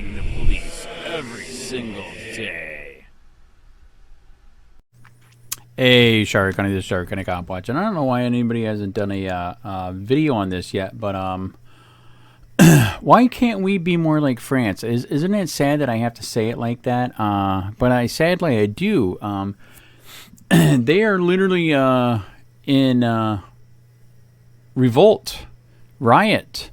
harassing the police every single day. Hey, Shark County, this is Shark County Cop Watch, and I don't know why anybody hasn't done a video on this yet, but why can't we be more like France? Isn't it sad that I have to say it like that? But sadly I do. They are literally in revolt, riot,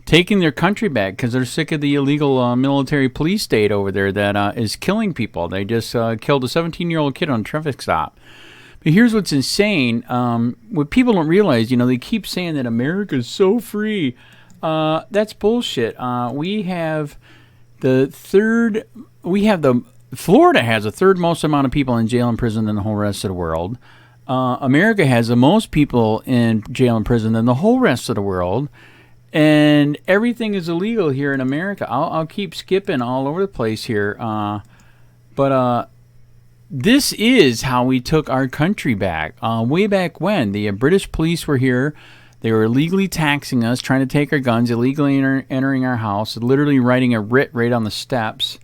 taking their country back because they're sick of the illegal military police state over there that is killing people. They just killed a 17-year-old kid on a traffic stop. But here's what's insane. What people don't realize, you know, they keep saying that America's so free. That's bullshit. We have Florida has the third most amount of people in jail and prison than the whole rest of the world. America has the most people in jail and prison than the whole rest of the world. And everything is illegal here in America. I'll keep skipping all over the place here. But this is how we took our country back. Way back when the British police were here. They were illegally taxing us, trying to take our guns, illegally entering our house, literally writing a writ right on the steps.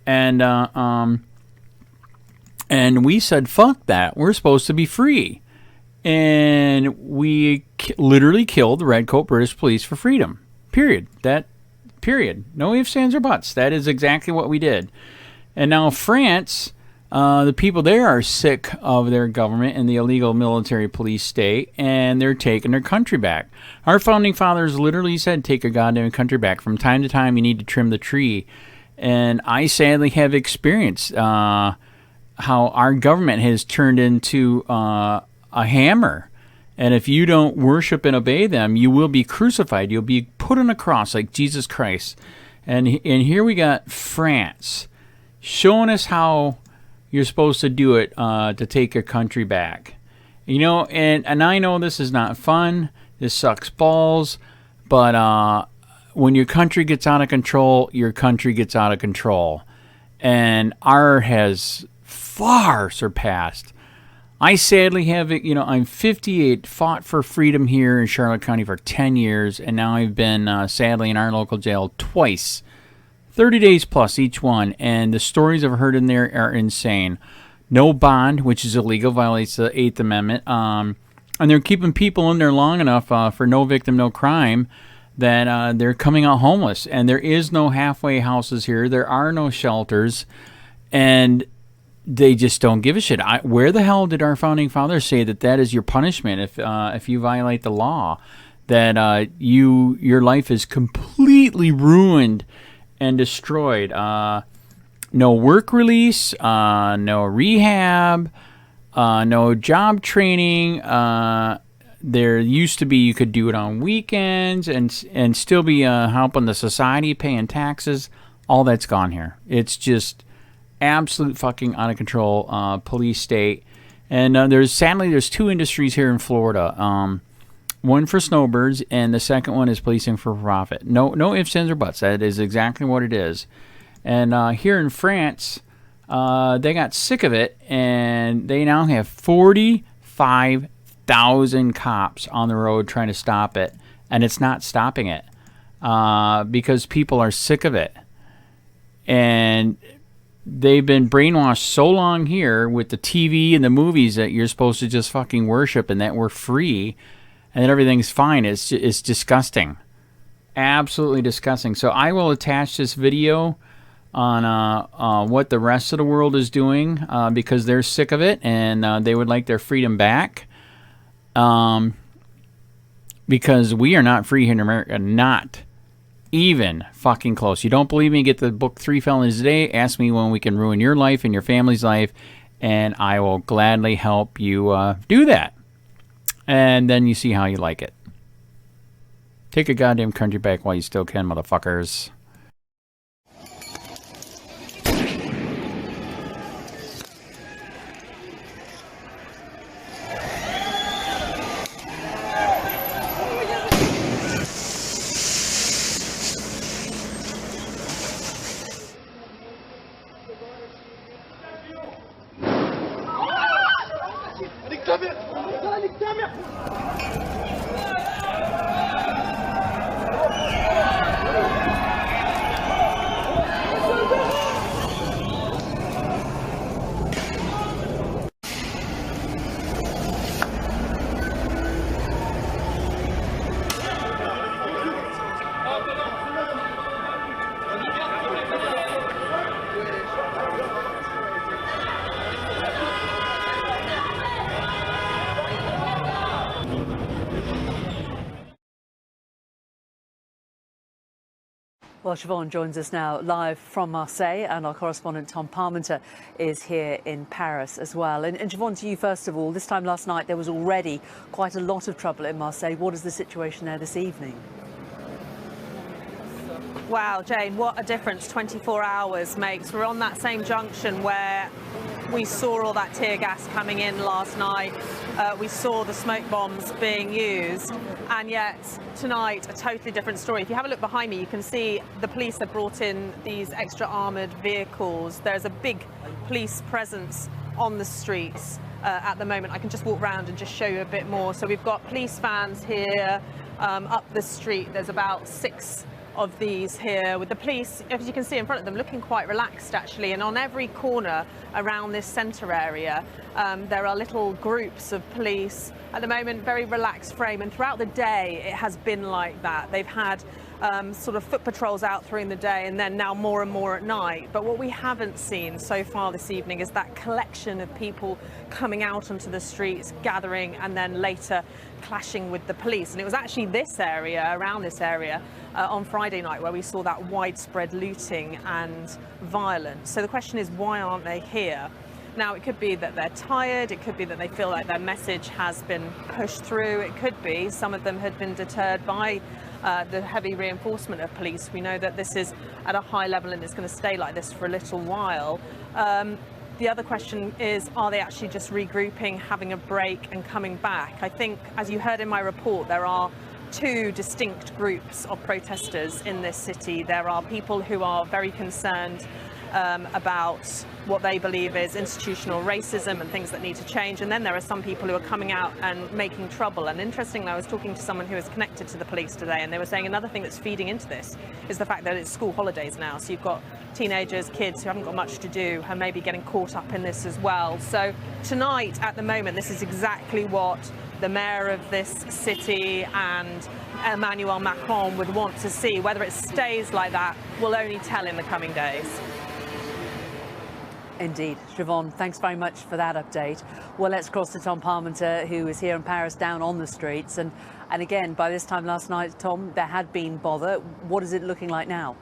And we said, fuck that. We're supposed to be free. And we literally killed the Redcoat British police for freedom. Period. Period. No ifs, ands, or buts. That is exactly what we did. And now France, the people there are sick of their government and the illegal military police state, and they're taking their country back. Our founding fathers literally said, take your goddamn country back. From time to time, you need to trim the tree. And I sadly have experienced how our government has turned into a hammer. And if you don't worship and obey them, you will be crucified. You'll be put on a cross like Jesus Christ. And here we got France showing us how you're supposed to do it to take your country back. You know, and I know this is not fun. This sucks balls. But when your country gets out of control, your country gets out of control. And our has far surpassed. I sadly have it, you know, I'm 58, fought for freedom here in Charlotte County for 10 years, and now I've been, sadly, in our local jail twice. 30 days plus each one, and the stories I've heard in there are insane. No bond, which is illegal, violates the 8th Amendment, and they're keeping people in there long enough for no victim, no crime, that they're coming out homeless, and there is no halfway houses here. There are no shelters, and they just don't give a shit. Where the hell did our founding fathers say that is your punishment if you violate the law? That your life is completely ruined and destroyed. No work release, no rehab, no job training. There used to be you could do it on weekends and still be helping the society, paying taxes. All that's gone here. It's just absolute fucking out of control police state. And sadly there's two industries here in Florida. One for snowbirds, and the second one is policing for profit. No ifs, ands, or buts. That is exactly what it is. And here in France, they got sick of it, and they now have 45,000 cops on the road trying to stop it, and it's not stopping it because people are sick of it. And they've been brainwashed so long here with the TV and the movies that you're supposed to just fucking worship and that we're free and that everything's fine. It's disgusting. Absolutely disgusting. So I will attach this video on what the rest of the world is doing because they're sick of it and they would like their freedom back. Because we are not free here in America. Not even fucking close. You don't believe me? Get the book 3 Felonies a Day. Ask me when we can ruin your life and your family's life, and I will gladly help you do that. And then you see how you like it. Take a goddamn country back while you still can, motherfuckers. Well, Siobhan joins us now live from Marseille, and our correspondent Tom Parmenter is here in Paris as well. And Siobhan, to you first of all, this time last night there was already quite a lot of trouble in Marseille. What is the situation there this evening? Wow, Jane, what a difference 24 hours makes. We're on that same junction where we saw all that tear gas coming in last night. We saw the smoke bombs being used, and yet tonight a totally different story. If you have a look behind me, you can see the police have brought in these extra armoured vehicles. There's a big police presence on the streets at the moment. I can just walk around and just show you a bit more. So we've got police vans here up the street. There's about 6 of these here with the police, as you can see in front of them, looking quite relaxed actually. And on every corner around this centre area there are little groups of police at the moment, very relaxed frame, and throughout the day it has been like that. They've had sort of foot patrols out through the day and then now more and more at night. But what we haven't seen so far this evening is that collection of people coming out onto the streets, gathering, and then later clashing with the police. And it was actually this area, around this area, on Friday night where we saw that widespread looting and violence. So the question is, why aren't they here? Now, it could be that they're tired, it could be that they feel like their message has been pushed through, it could be some of them had been deterred by the heavy reinforcement of police. We know that this is at a high level and it's going to stay like this for a little while. The other question is, are they actually just regrouping, having a break and coming back? I think, as you heard in my report, there are 2 distinct groups of protesters in this city. There are people who are very concerned about what they believe is institutional racism and things that need to change, and then there are some people who are coming out and making trouble. And interestingly, I was talking to someone who is connected to the police today, and they were saying another thing that's feeding into this is the fact that it's school holidays now, so you've got teenagers, kids who haven't got much to do and maybe getting caught up in this as well. So tonight, at the moment, this is exactly what the mayor of this city and Emmanuel Macron would want to see. Whether it stays like that will only tell in the coming days. Indeed. Siobhan, thanks very much for that update. Well, let's cross to Tom Parmenter, who is here in Paris, down on the streets. And again, by this time last night, Tom, there had been bother. What is it looking like now?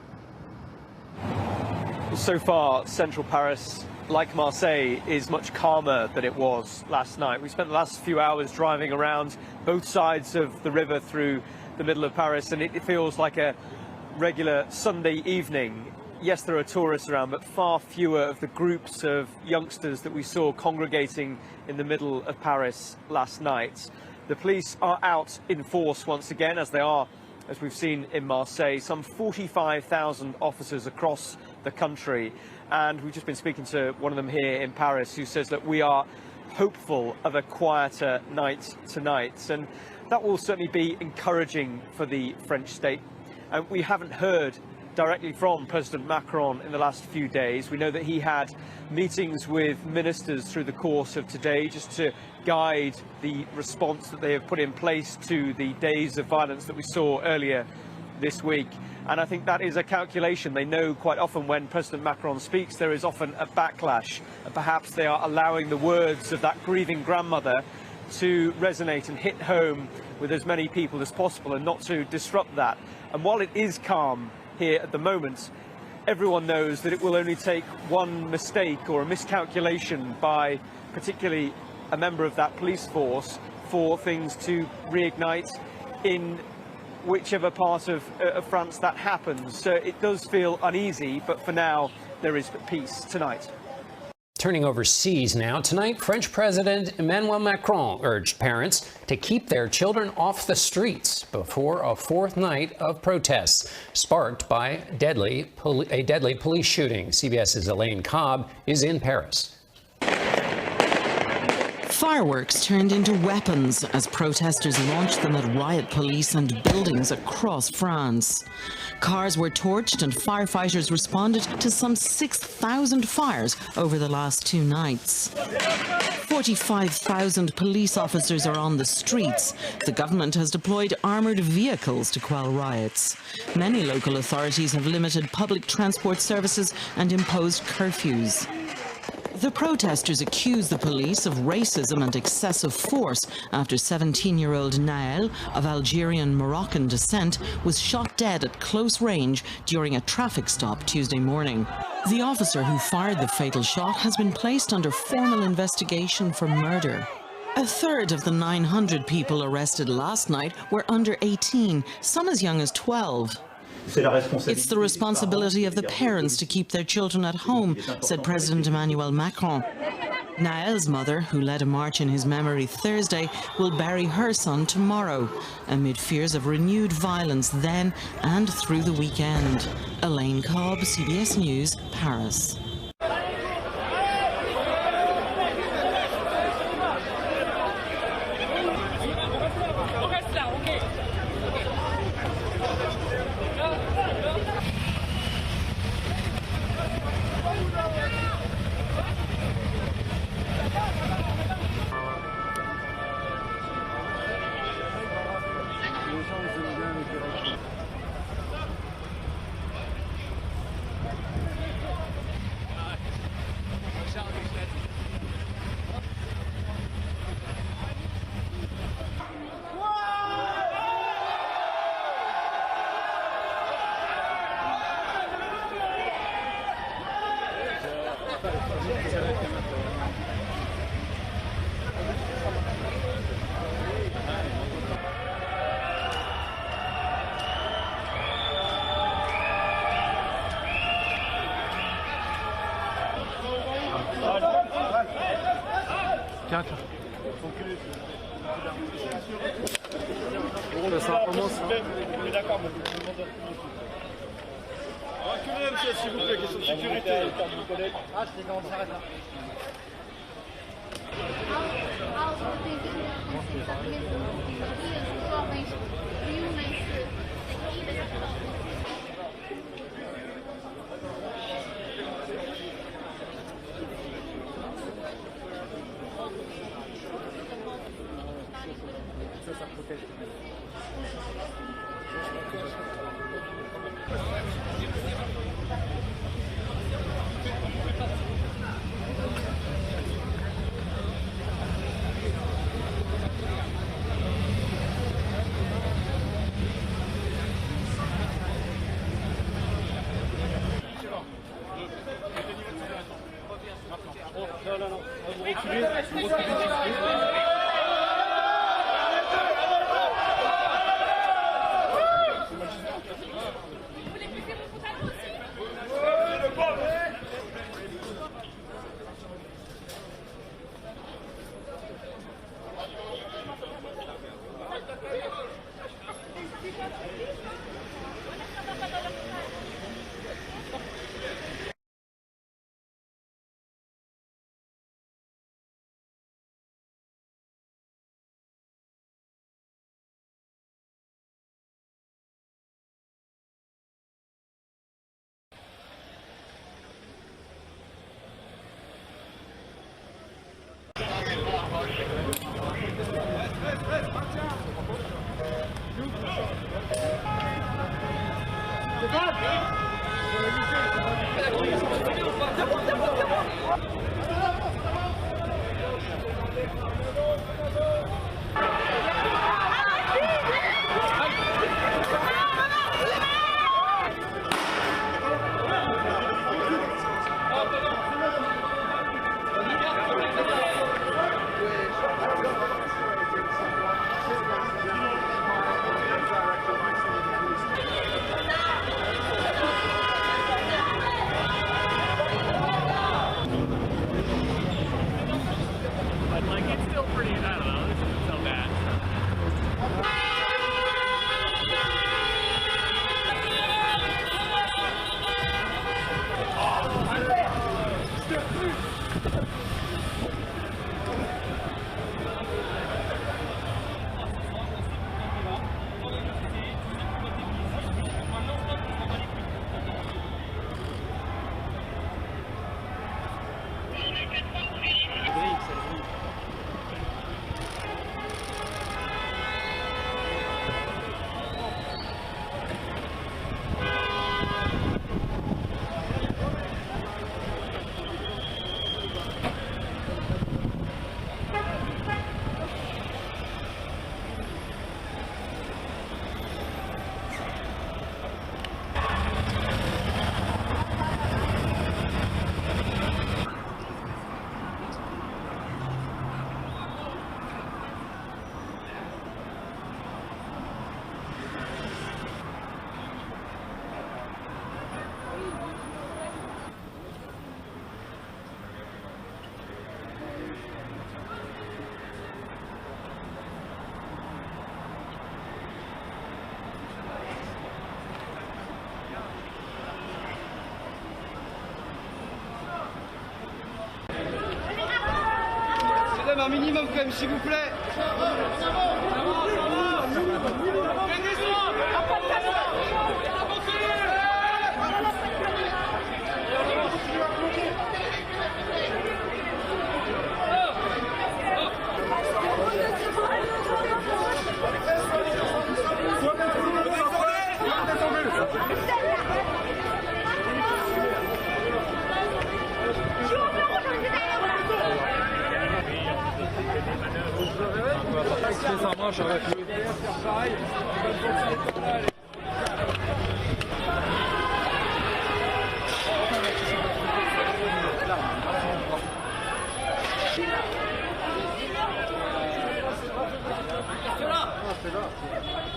So far, central Paris, like Marseille, is much calmer than it was last night. We spent the last few hours driving around both sides of the river through the middle of Paris, and it feels like a regular Sunday evening. Yes, there are tourists around, but far fewer of the groups of youngsters that we saw congregating in the middle of Paris last night. The police are out in force once again, as they are, as we've seen in Marseille, some 45,000 officers across the country. And we've just been speaking to one of them here in Paris, who says that we are hopeful of a quieter night tonight. And that will certainly be encouraging for the French state. And we haven't heard directly from President Macron in the last few days. We know that he had meetings with ministers through the course of today just to guide the response that they have put in place to the days of violence that we saw earlier this week. And I think that is a calculation. They know quite often when President Macron speaks, there is often a backlash. And perhaps they are allowing the words of that grieving grandmother to resonate and hit home with as many people as possible and not to disrupt that. And while it is calm here at the moment, everyone knows that it will only take one mistake or a miscalculation by particularly a member of that police force for things to reignite in whichever part of France that happens. So it does feel uneasy, but for now there is peace tonight. Turning overseas now, tonight French President Emmanuel Macron urged parents to keep their children off the streets before a 4th night of protests sparked by a deadly police shooting. CBS's Elaine Cobb is in Paris. Fireworks turned into weapons as protesters launched them at riot police and buildings across France. Cars were torched and firefighters responded to some 6,000 fires over the last 2 nights. 45,000 police officers are on the streets. The government has deployed armoured vehicles to quell riots. Many local authorities have limited public transport services and imposed curfews. The protesters accuse the police of racism and excessive force after 17-year-old Nael, of Algerian-Moroccan descent, was shot dead at close range during a traffic stop Tuesday morning. The officer who fired the fatal shot has been placed under formal investigation for murder. A third of the 900 people arrested last night were under 18, some as young as 12. It's the responsibility of the parents to keep their children at home, said President Emmanuel Macron. Nael's mother, who led a march in his memory Thursday, will bury her son tomorrow, amid fears of renewed violence then and through the weekend. Elaine Cobb, CBS News, Paris. Cant. Bon, ça recommence. D'accord, reculez, monsieur, s'il vous plaît, question de sécurité. Ah, c'est quand on s'arrête là. Ça protège. Non. Vous reculez. Like, it's still pretty nice. quand même, s'il vous plaît. Ça marche avec lui.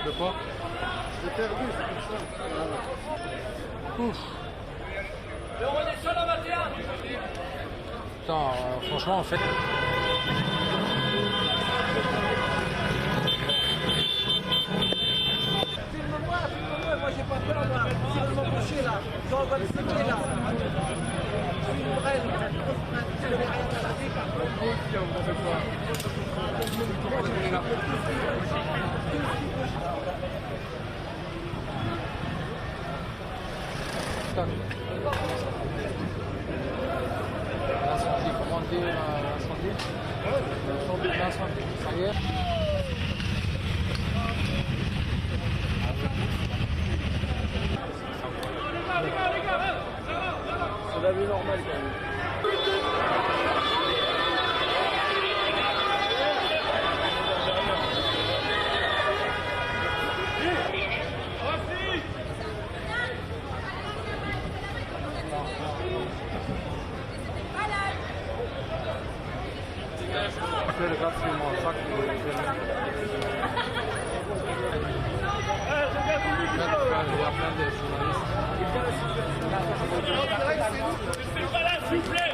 De quoi? J'ai perdu, c'est pour ça. Ouf. Putain, franchement, en fait... Filme-moi, moi j'ai pas peur, moi. Si vous m'embauchez là, j'envoie le CD là. Je suis une brêle, je n'ai rien à la vie par contre. L'incendie, comment dire l'incendie? L'incendie, ça y est. C'est la vie normale quand même. Après, le gars, c'est moi, ça qui est il y a plein de journalistes. C'est pas là, s'il vous plaît.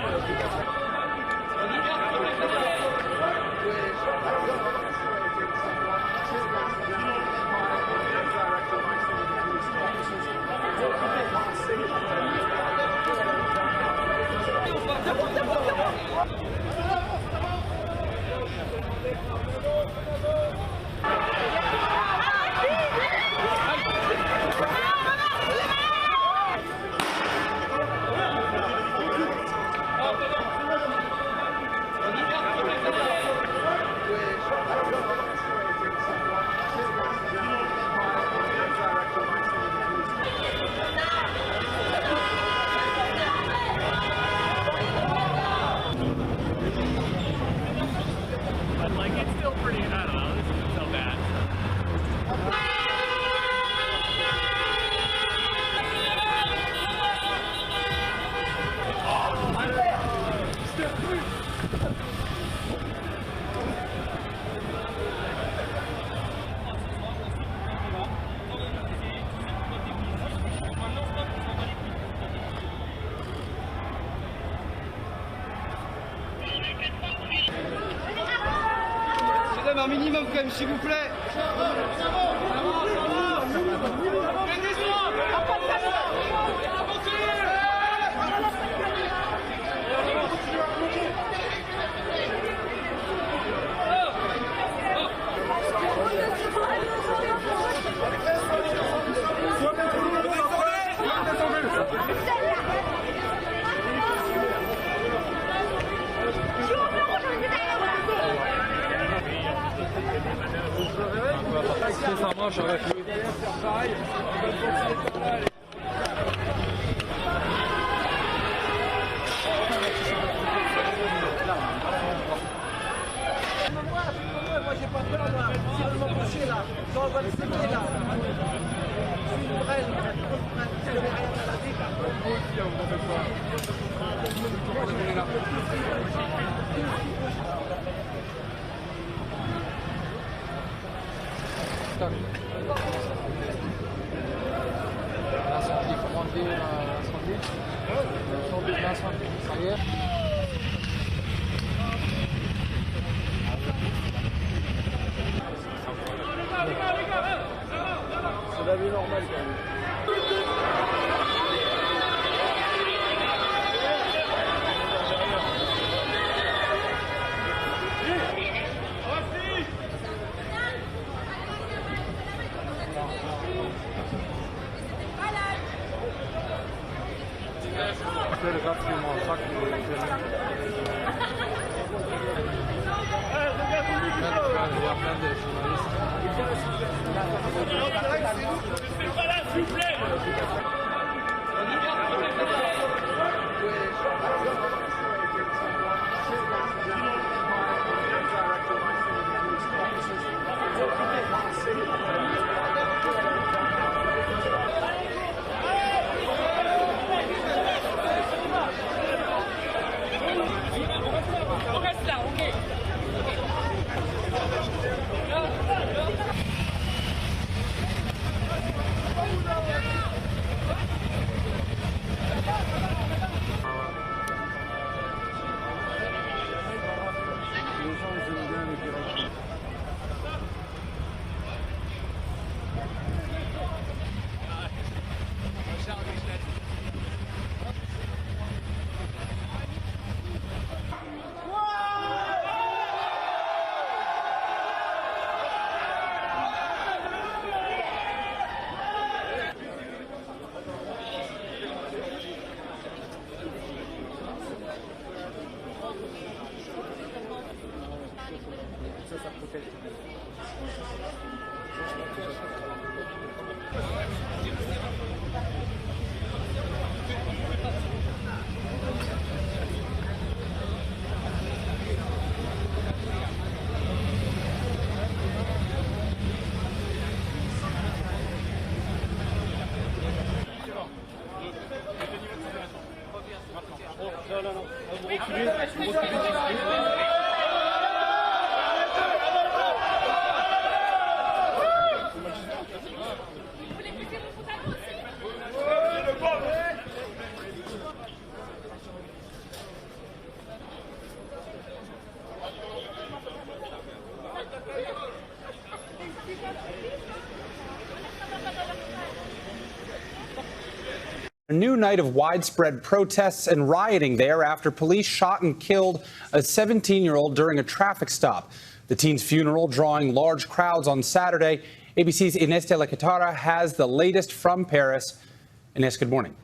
Un minimum quand même, s'il vous plaît. Ça marche avec lui. Moi j'ai pas peur, moi. Si vous m'embauchez là, j'envoie le CD là. Je suis une brêle, je n'ai rien à la vie par L'incendie, comment dire l'incendie? L'incendie, ça y est. C'est la vie normale quand même. le gars qui m'en sac, il y a plein de A new night of widespread protests and rioting there after police shot and killed a 17-year-old during a traffic stop. The teen's funeral drawing large crowds on Saturday. ABC's Ines de la Catara has the latest from Paris. Ines, good morning.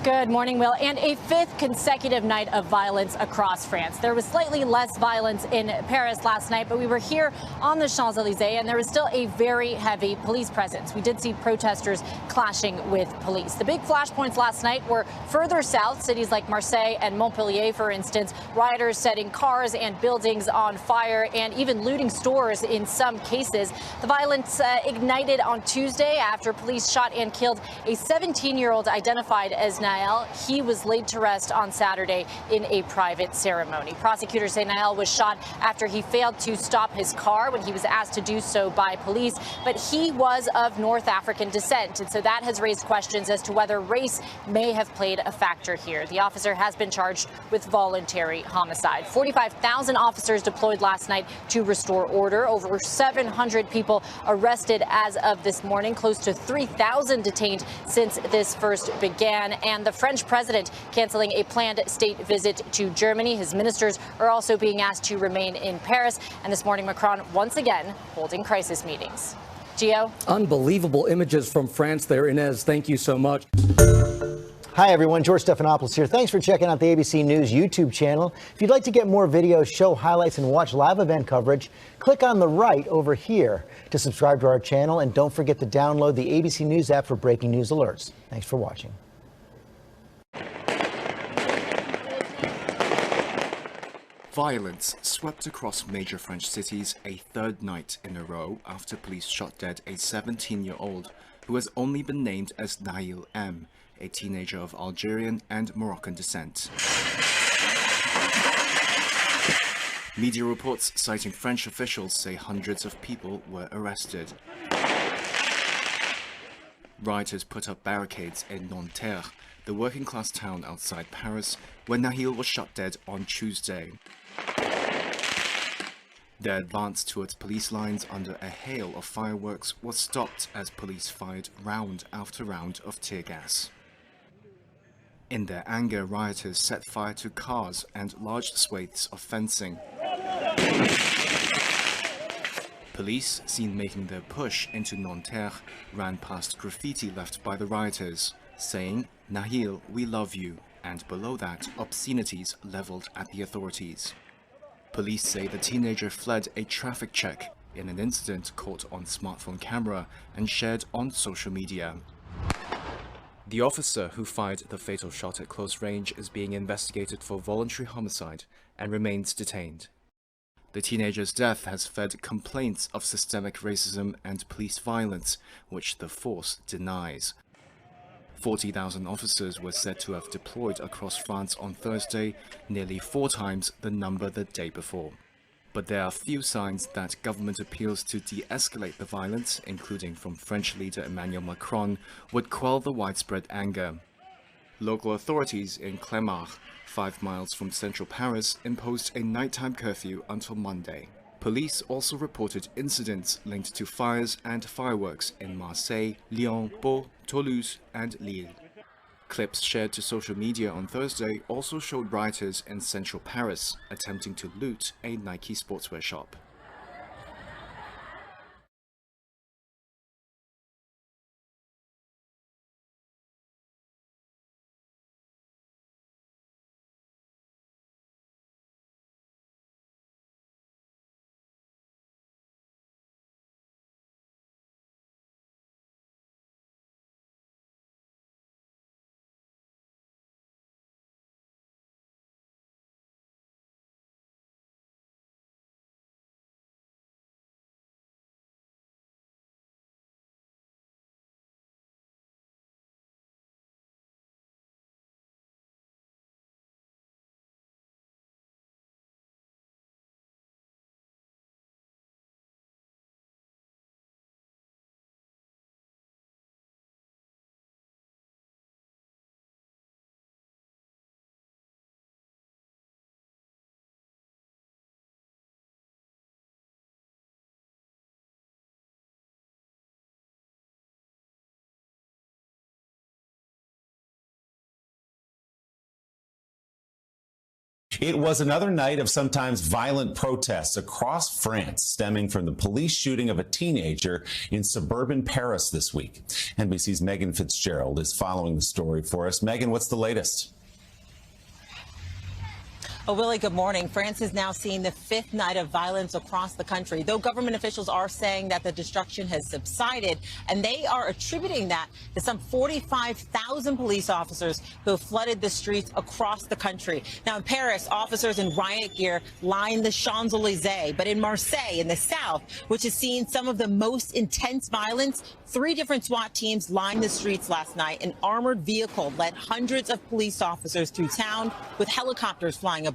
Good morning, Will. And a fifth consecutive night of violence across France. There was slightly less violence in Paris last night, but we were here on the Champs-Elysees and there was still a very heavy police presence. We did see protesters clashing with police. The big flashpoints last night were further south, cities like Marseille and Montpellier, for instance. Rioters setting cars and buildings on fire and even looting stores in some cases. The violence ignited on Tuesday after police shot and killed a 17-year-old identified as Nael. He was laid to rest on Saturday in a private ceremony. Prosecutors say Nael was shot after he failed to stop his car when he was asked to do so by police, but he was of North African descent, and so that has raised questions as to whether race may have played a factor here. The officer has been charged with voluntary homicide. 45,000 officers deployed last night to restore order. Over 700 people arrested as of this morning, close to 3,000 detained since this first began, and the French president canceling a planned state visit to Germany. His ministers are also being asked to remain in Paris. And this morning, Macron once again holding crisis meetings. Gio? Unbelievable images from France there. Inez, thank you so much. Hi, everyone. George Stephanopoulos here. Thanks for checking out the ABC News YouTube channel. If you'd like to get more videos, show highlights, and watch live event coverage, click on the right over here to subscribe to our channel. And don't forget to download the ABC News app for breaking news alerts. Thanks for watching. Violence swept across major French cities a third night in a row after police shot dead a 17-year-old who has only been named as Nael M, a teenager of Algerian and Moroccan descent. Media reports citing French officials say hundreds of people were arrested. Rioters put up barricades in Nanterre, the working-class town outside Paris, where Nael was shot dead on Tuesday. Their advance towards police lines under a hail of fireworks was stopped as police fired round after round of tear gas. In their anger, rioters set fire to cars and large swathes of fencing. Police, seen making their push into Nanterre, ran past graffiti left by the rioters. saying, "Nahil, we love you," and below that, obscenities leveled at the authorities. Police say the teenager fled a traffic check in an incident caught on smartphone camera and shared on social media. The officer who fired the fatal shot at close range is being investigated for voluntary homicide and remains detained. The teenager's death has fed complaints of systemic racism and police violence, which the force denies. 40,000 officers were said to have deployed across France on Thursday, nearly 4 times the number the day before. But there are few signs that government appeals to de-escalate the violence, including from French leader Emmanuel Macron, would quell the widespread anger. Local authorities in Clamart, 5 miles from central Paris, imposed a nighttime curfew until Monday. Police also reported incidents linked to fires and fireworks in Marseille, Lyon, Pau, Toulouse, and Lille. Clips shared to social media on Thursday also showed rioters in central Paris attempting to loot a Nike sportswear shop. It was another night of sometimes violent protests across France, stemming from the police shooting of a teenager in suburban Paris this week. NBC's Megan Fitzgerald is following the story for us. Megan, what's the latest? Oh, Willie, good morning. France is now seeing the 5th night of violence across the country, though government officials are saying that the destruction has subsided, and they are attributing that to some 45,000 police officers who have flooded the streets across the country. Now, in Paris, officers in riot gear line the Champs-Élysées, but in Marseille, in the south, which has seen some of the most intense violence, 3 different SWAT teams lined the streets last night. An armored vehicle led hundreds of police officers through town with helicopters flying above.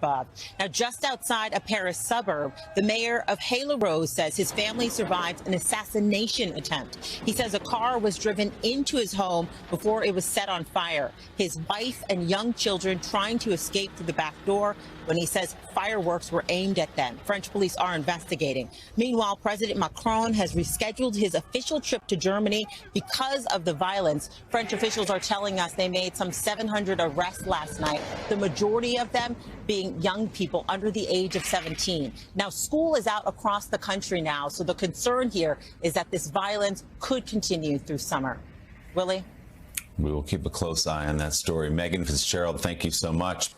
Now, just outside a Paris suburb, the mayor of Haye-le-Rose says his family survived an assassination attempt. He says a car was driven into his home before it was set on fire. His wife and young children trying to escape through the back door when he says fireworks were aimed at them. French police are investigating. Meanwhile, President Macron has rescheduled his official trip to Germany because of the violence. French officials are telling us they made some 700 arrests last night, the majority of them being young people under the age of 17. Now, school is out across the country now, so the concern here is that this violence could continue through summer. Willie? We will keep a close eye on that story. Megan Fitzgerald, thank you so much.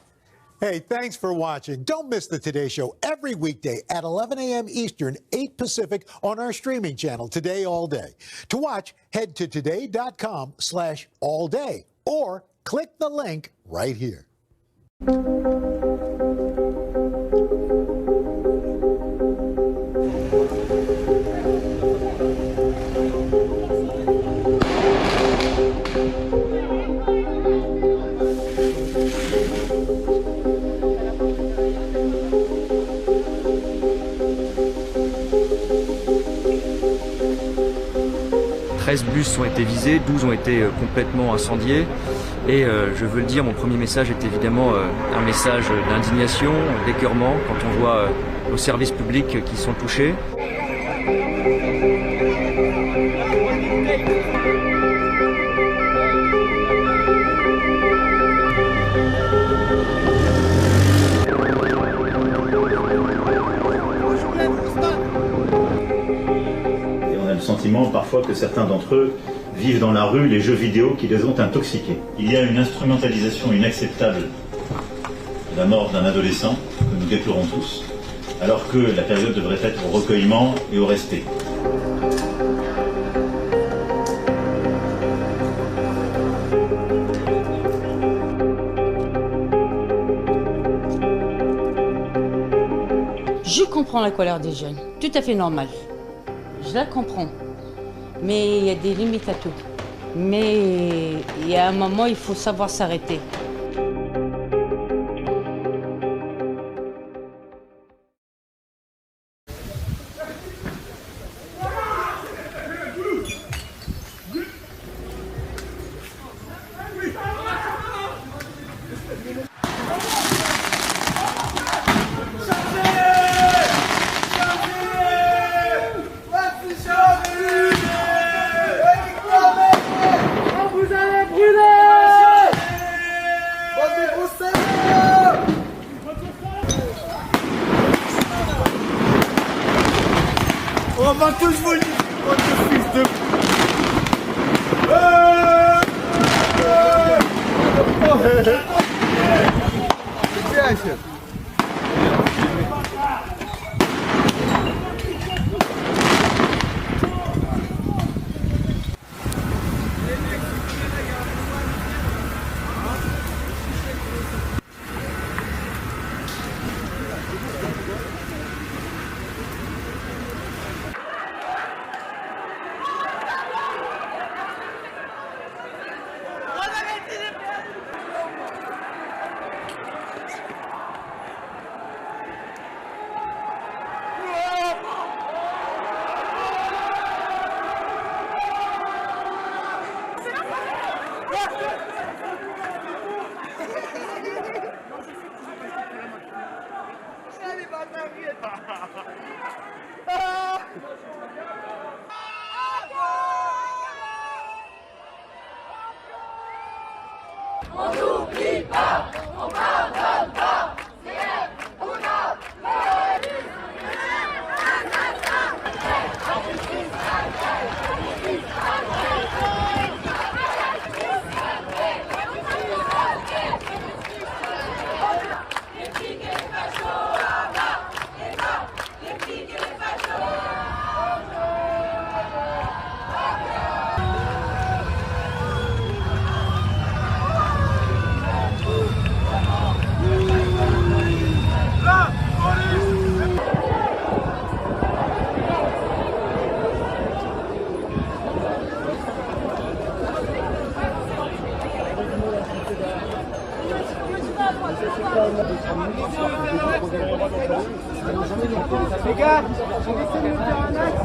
Hey, thanks for watching. Don't miss the Today Show every weekday at 11 a.m. Eastern, 8 Pacific on our streaming channel, Today All Day. To watch, head to today.com/allday or click the link right here. Bus ont été visés, 12 ont été complètement incendiés et je veux le dire, mon premier message est évidemment un message d'indignation, d'écœurement quand on voit nos services publics qui sont touchés. Et on a le sentiment parfois que certains d'entre eux vivent dans la rue les jeux vidéo qui les ont intoxiqués. Il y a une instrumentalisation inacceptable de la mort d'un adolescent que nous déplorons tous, alors que la période devrait être au recueillement et au respect. Je comprends la colère des jeunes, tout à fait normal. Je la comprends. Mais il y a des limites à tout. Mais il y a un moment, il faut savoir s'arrêter. On va tous vous livrer, votre fils de... On n'oublie pas, on pardonne pas. Les gars, laissez-nous faire un axe.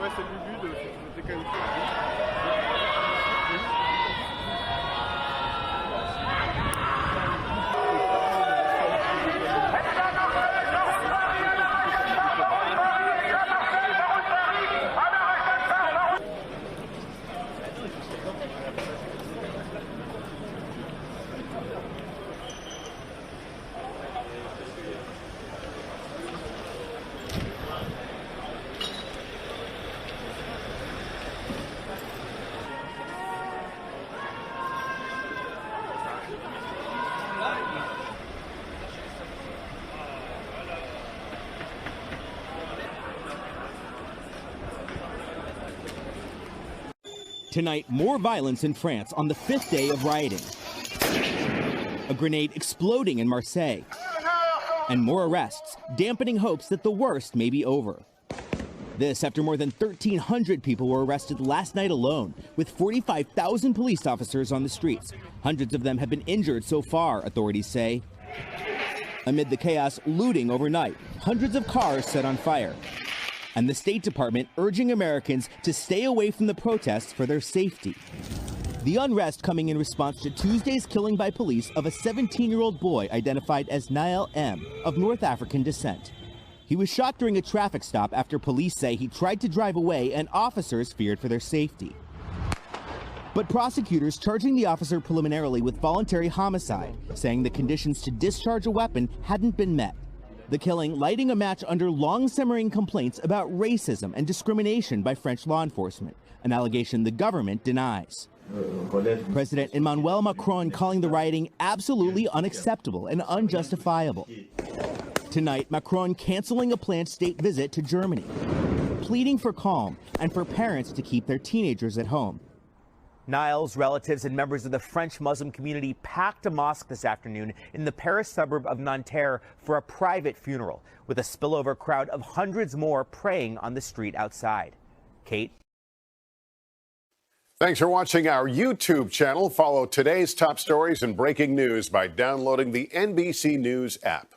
ouais, c'est le but de déqualifier. Tonight, more violence in France on the 5th day of rioting. A grenade exploding in Marseille. And more arrests, dampening hopes that the worst may be over. This after more than 1,300 people were arrested last night alone, with 45,000 police officers on the streets. Hundreds of them have been injured so far, authorities say. Amid the chaos, looting overnight, hundreds of cars set on fire. And the State Department urging Americans to stay away from the protests for their safety. The unrest coming in response to Tuesday's killing by police of a 17-year-old boy identified as Niall M. of North African descent. He was shot during a traffic stop after police say he tried to drive away and officers feared for their safety. But prosecutors charging the officer preliminarily with voluntary homicide, saying the conditions to discharge a weapon hadn't been met. The killing lighting a match under long-simmering complaints about racism and discrimination by French law enforcement, an allegation the government denies. President Emmanuel Macron calling the rioting absolutely unacceptable and unjustifiable. Tonight, Macron canceling a planned state visit to Germany, pleading for calm and for parents to keep their teenagers at home. Niall's relatives and members of the French Muslim community packed a mosque this afternoon in the Paris suburb of Nanterre for a private funeral, with a spillover crowd of hundreds more praying on the street outside. Kate? Thanks for watching our YouTube channel. Follow today's top stories and breaking news by downloading the NBC News app.